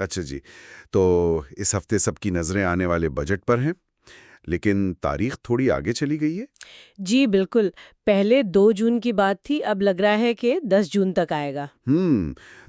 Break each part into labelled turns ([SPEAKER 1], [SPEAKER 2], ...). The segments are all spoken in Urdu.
[SPEAKER 1] اچھا جی، تو اس ہفتے سب کی نظریں آنے والے بجٹ پر ہیں، لیکن تاریخ تھوڑی آگے چلی گئی ہے۔
[SPEAKER 2] جی بالکل، پہلے 2 جون کی بات تھی، اب لگ رہا ہے کہ 10 جون تک آئے گا۔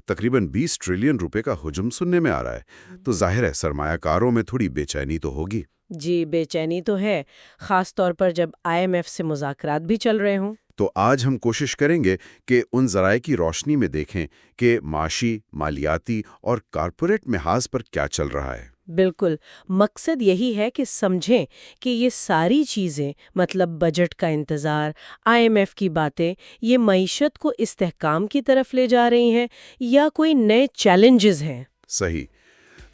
[SPEAKER 1] تقریباً 20 ٹریلین روپے کا حجم سننے میں آ رہا ہے، تو ظاہر ہے سرمایہ کاروں میں تھوڑی بے چینی تو ہوگی۔
[SPEAKER 2] جی بے چینی تو ہے، خاص طور پر جب IMF سے مذاکرات بھی چل رہے ہوں۔
[SPEAKER 1] تو آج ہم کوشش کریں گے کہ ان ذرائع کی روشنی میں دیکھیں کہ معاشی، مالیاتی اور کارپوریٹ محاذ پر کیا چل رہا ہے۔
[SPEAKER 2] بالکل، مقصد یہی ہے کہ سمجھیں کہ یہ ساری چیزیں، مطلب بجٹ کا انتظار، IMF کی باتیں، یہ معیشت کو استحکام کی طرف لے جا رہی ہیں یا کوئی نئے چیلنجز ہیں۔
[SPEAKER 1] صحیح،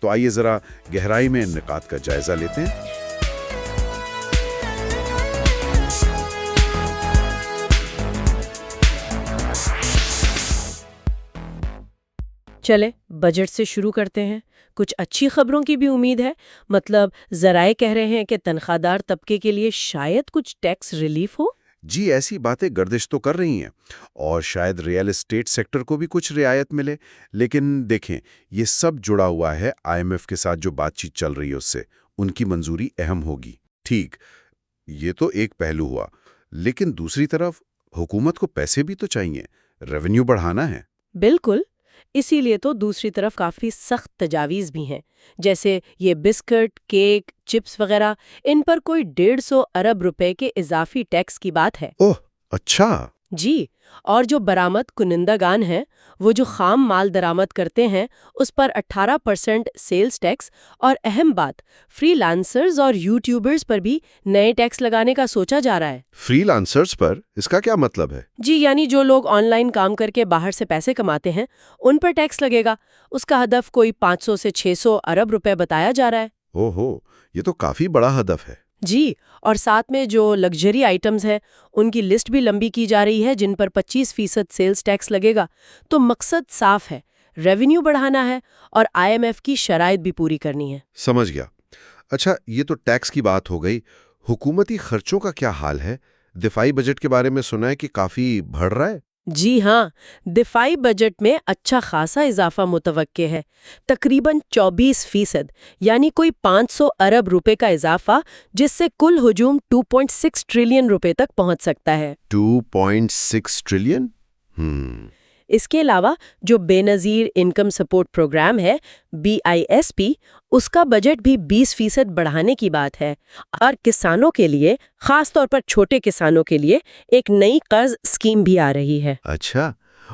[SPEAKER 1] تو آئیے ذرا گہرائی میں ان نکات کا جائزہ لیتے ہیں۔
[SPEAKER 2] چلے بجٹ سے شروع کرتے ہیں۔ کچھ اچھی خبروں کی بھی امید ہے، مطلب ذرائع کہہ رہے ہیں کہ تنخواہ دار طبقے کے لیے شاید کچھ ٹیکس ریلیف ہو۔
[SPEAKER 1] جی، ایسی باتیں گردش تو کر رہی ہیں، اور شاید ریئل اسٹیٹ سیکٹر کو بھی کچھ رعایت ملے، لیکن دیکھیں یہ سب جڑا ہوا ہے IMF کے ساتھ جو بات چیت چل رہی ہے اس سے، ان کی منظوری اہم ہوگی۔ ٹھیک، یہ تو ایک پہلو ہوا، لیکن دوسری طرف حکومت کو پیسے بھی تو چاہیے، ریونیو بڑھانا ہے۔
[SPEAKER 2] بالکل، اسی لیے تو دوسری طرف کافی سخت تجاویز بھی ہیں، جیسے یہ بسکٹ، کیک، چپس وغیرہ، ان پر کوئی 150 ارب روپے کے اضافی ٹیکس کی بات ہے۔
[SPEAKER 1] اوہ اچھا۔
[SPEAKER 2] جی، اور جو برآمد کنندگان ہیں، وہ جو خام مال درآمد کرتے ہیں، اس پر 18% سیلز ٹیکس، اور اہم بات، فری لانسرز اور یوٹیوبرز پر بھی نئے ٹیکس لگانے کا سوچا جا رہا ہے۔
[SPEAKER 1] فری لانسرز پر اس کا کیا مطلب ہے؟
[SPEAKER 2] جی، یعنی جو لوگ آن لائن کام کر کے باہر سے پیسے کماتے ہیں، ان پر ٹیکس لگے گا۔ اس کا ہدف کوئی 500 سے 600 ارب روپے بتایا جا رہا ہے۔
[SPEAKER 1] اوہو، یہ تو کافی بڑا ہدف ہے۔
[SPEAKER 2] جی، اور ساتھ میں جو لگژری آئٹمز ہیں ان کی لسٹ بھی لمبی کی جا رہی ہے، جن پر 25% سیلز ٹیکس لگے گا۔ تو مقصد صاف ہے، ریونیو بڑھانا ہے اور IMF کی شرائط بھی پوری کرنی ہے۔
[SPEAKER 1] سمجھ گیا۔ اچھا، یہ تو ٹیکس کی بات ہو گئی، حکومتی خرچوں کا کیا حال ہے؟ دفاعی بجٹ کے بارے میں سنا ہے کہ کافی بڑھ رہا ہے۔
[SPEAKER 2] جی ہاں، دفاعی بجٹ میں اچھا خاصا اضافہ متوقع ہے، تقریباً 24%، یعنی کوئی 500 ارب روپے کا اضافہ، جس سے کل ہجوم 2.6 ٹریلین روپے تک پہنچ سکتا ہے۔
[SPEAKER 1] 2.6 ٹریلین؟
[SPEAKER 2] اس کے علاوہ جو بے نظیر انکم سپورٹ پروگرام ہے BISP، اس کا بجٹ بھی 20% بڑھانے کی بات ہے، اور کسانوں کے لیے، خاص طور پر چھوٹے کسانوں کے لیے، ایک نئی قرض اسکیم بھی آ رہی ہے۔
[SPEAKER 1] اچھا،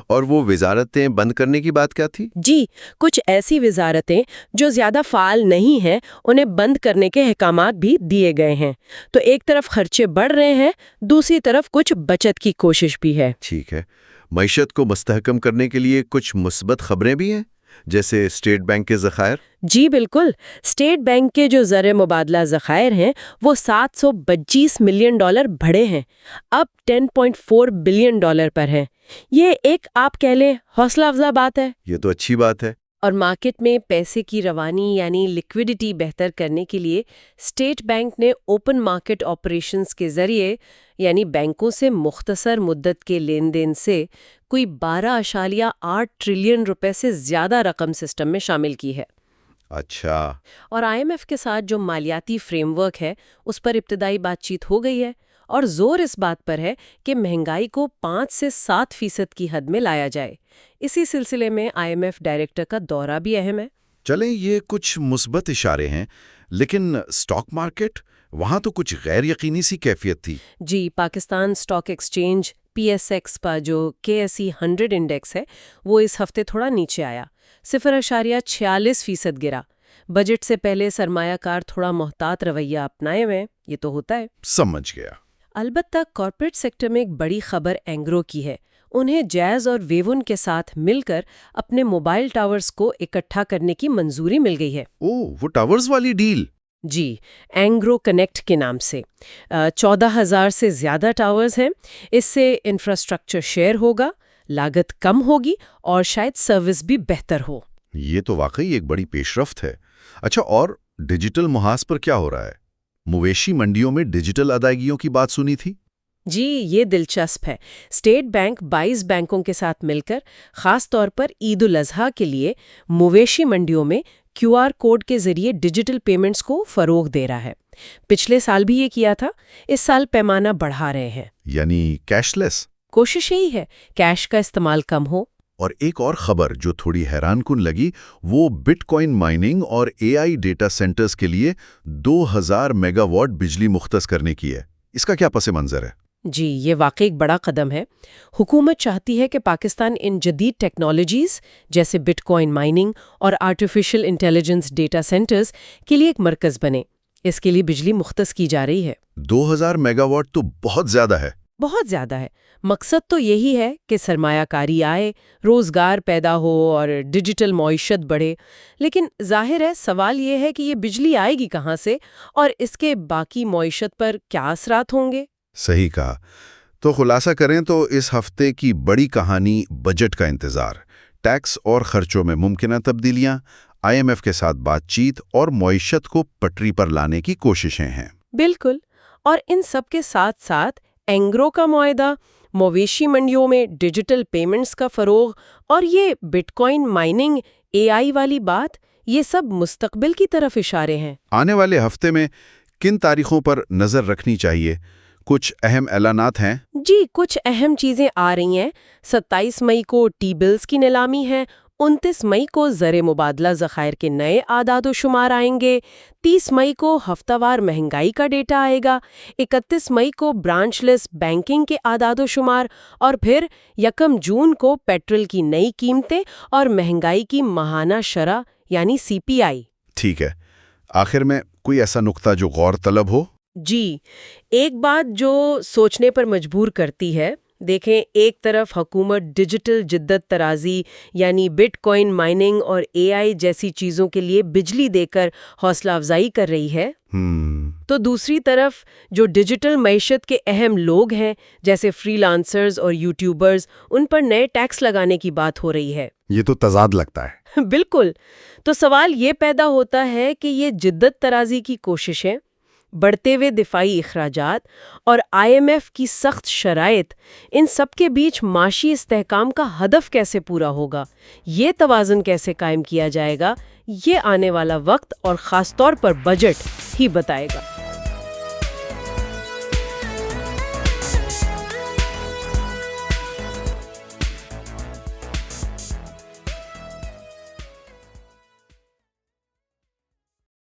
[SPEAKER 1] اور وہ وزارتیں بند کرنے کی بات کیا تھی؟
[SPEAKER 2] جی، کچھ ایسی وزارتیں جو زیادہ فعال نہیں ہیں، انہیں بند کرنے کے احکامات بھی دیے گئے ہیں۔ تو ایک طرف خرچے بڑھ رہے ہیں، دوسری طرف کچھ بچت کی کوشش بھی ہے۔
[SPEAKER 1] ٹھیک ہے، معیشت کو مستحکم کرنے کے لیے کچھ مثبت خبریں بھی ہیں، جیسے اسٹیٹ بینک کے ذخائر۔
[SPEAKER 2] جی بالکل، اسٹیٹ بینک کے جو زر مبادلہ ذخائر ہیں وہ $725 ملین بڑھے ہیں، اب $10.4 بلین پر ہیں۔ یہ ایک آپ کہہ لیں حوصلہ افزا بات ہے۔
[SPEAKER 1] یہ تو اچھی بات ہے۔
[SPEAKER 2] اور مارکیٹ میں پیسے کی روانی یعنی لیکویڈیٹی بہتر کرنے کے لیے اسٹیٹ بینک نے اوپن مارکیٹ آپریشنز کے ذریعے، یعنی بینکوں سے مختصر مدت کے لین دین سے، کوئی 12.8 ٹریلین روپے سے زیادہ رقم سسٹم میں شامل کی ہے۔
[SPEAKER 1] اچھا۔
[SPEAKER 2] اور IMF کے ساتھ جو مالیاتی فریم ورک ہے اس پر ابتدائی بات چیت ہو گئی ہے، اور زور اس بات پر ہے کہ مہنگائی کو 5 سے 7% کی حد میں لایا جائے۔ اسی سلسلے میں IMF ڈائریکٹر کا دورہ بھی اہم ہے۔
[SPEAKER 1] چلیں، یہ کچھ مثبت اشارے ہیں، لیکن اسٹاک مارکیٹ، وہاں تو کچھ غیر یقینی سی کیفیت تھی۔
[SPEAKER 2] جی، پاکستان اسٹاک ایکسچینج PSX پر جو KSE 100 انڈیکس ہے وہ اس ہفتے تھوڑا نیچے آیا، 0.46% گرا۔ بجٹ سے پہلے سرمایہ کار تھوڑا محتاط رویہ اپنائے ہوئے، یہ تو ہوتا ہے۔
[SPEAKER 1] سمجھ گیا۔
[SPEAKER 2] البتہ کارپوریٹ سیکٹر میں ایک بڑی خبر اینگرو کی ہے۔ انہیں جیز اور ویون کے ساتھ مل کر اپنے موبائل ٹاورز کو اکٹھا کرنے کی منظوری مل گئی ہے۔
[SPEAKER 1] وہ ٹاورز والی ڈیل؟
[SPEAKER 2] جی، اینگرو کنیکٹ کے نام سے 14,000 سے زیادہ ٹاورز ہیں۔ اس سے انفراسٹرکچر شیئر ہوگا، لاگت کم ہوگی اور شاید سروس بھی بہتر ہو۔
[SPEAKER 1] یہ تو واقعی ایک بڑی پیش رفت ہے۔ اچھا، اور ڈیجیٹل محاذ پر کیا ہو رہا ہے؟ مویشی منڈیوں میں ڈیجیٹل ادائیگیوں کی بات سنی تھی۔
[SPEAKER 2] جی یہ دلچسپ ہے۔ اسٹیٹ بینک 22 بینکوں کے ساتھ مل کر خاص طور پر عید الاضحیٰ کے لیے مویشی منڈیوں میں QR کوڈ کے ذریعے ڈیجیٹل پیمنٹس کو فروغ دے رہا ہے۔ پچھلے سال بھی یہ کیا تھا، اس سال پیمانہ بڑھا رہے ہیں۔
[SPEAKER 1] یعنی کیش لیس۔
[SPEAKER 2] کوشش یہی ہے کیش کا استعمال کم ہو۔
[SPEAKER 1] اور ایک اور خبر جو تھوڑی حیران کن لگی وہ بٹ کوائن مائننگ اور AI ڈیٹا سینٹرز کے لیے 2000 میگا واٹ بجلی مختص کرنے کی ہے۔ اس کا کیا پس منظر ہے؟
[SPEAKER 2] جی یہ واقعی ایک بڑا قدم ہے۔ حکومت چاہتی ہے کہ پاکستان ان جدید ٹیکنالوجیز جیسے بٹ کوائن مائننگ اور آرٹیفیشل انٹیلیجنس ڈیٹا سینٹرز کے لیے ایک مرکز بنے۔ اس کے لیے بجلی مختص کی جا رہی ہے۔
[SPEAKER 1] 2000 میگا واٹ تو بہت زیادہ ہے۔
[SPEAKER 2] بہت زیادہ ہے۔ مقصد تو یہی ہے کہ سرمایہ کاری آئے، روزگار پیدا ہو اور ڈیجیٹل معیشت بڑھے۔ لیکن ظاہر ہے سوال یہ ہے کہ یہ بجلی آئے گی کہاں سے اور اس کے باقی معیشت پر کیا اثرات ہوں گے؟
[SPEAKER 1] صحیح کہا۔ تو خلاصہ کریں تو اس ہفتے کی بڑی کہانی بجٹ کا انتظار، ٹیکس اور خرچوں میں ممکنہ تبدیلیاں، IMF کے ساتھ بات چیت اور معیشت کو پٹری پر لانے کی کوششیں ہیں۔
[SPEAKER 2] بالکل، اور ان سب کے ساتھ ساتھ اینگرو کا معاہدہ، مویشی منڈیوں میں ڈیجیٹل پیمنٹس کا فروغ اور یہ بٹ کوائن مائننگ AI والی بات، یہ سب مستقبل کی طرف اشارے ہیں۔
[SPEAKER 1] آنے والے ہفتے میں کن تاریخوں پر نظر رکھنی چاہیے؟ کچھ اہم اعلانات ہیں؟
[SPEAKER 2] جی کچھ اہم چیزیں آ رہی ہیں۔ 27 مئی کو ٹی بلز کی نیلامی ہے، 29 مئی کو زر مبادلہ ذخائر کے نئے اعداد و شمار آئیں گے، 30 مئی کو ہفتہ وار مہنگائی کا ڈیٹا آئے گا، 31 مئی کو برانچ لیس بینکنگ کے اعداد و شمار، اور پھر 1 جون کو پیٹرول کی نئی قیمتیں اور مہنگائی کی ماہانہ شرح یعنی CPI۔
[SPEAKER 1] ٹھیک ہے، آخر میں کوئی ایسا نقطہ جو غور طلب ہو؟
[SPEAKER 2] جی ایک بات جو سوچنے پر مجبور کرتی ہے، دیکھیں ایک طرف حکومت ڈیجیٹل جدت طرازی یعنی بٹ کوائن مائننگ اور AI جیسی چیزوں کے لیے بجلی دے کر حوصلہ افزائی کر رہی ہے، تو دوسری طرف جو ڈیجیٹل معیشت کے اہم لوگ ہیں جیسے فری لانسرز اور یوٹیوبرز، ان پر نئے ٹیکس لگانے کی بات ہو رہی ہے۔
[SPEAKER 1] یہ تو تضاد لگتا ہے۔
[SPEAKER 2] بالکل، تو سوال یہ پیدا ہوتا ہے کہ یہ جدت طرازی کی کوششیں، بڑھتے ہوئے دفاعی اخراجات اور IMF کی سخت شرائط، ان سب کے بیچ معاشی استحکام کا ہدف کیسے پورا ہوگا، یہ توازن کیسے قائم کیا جائے گا، یہ آنے والا وقت اور خاص طور پر بجٹ ہی بتائے گا۔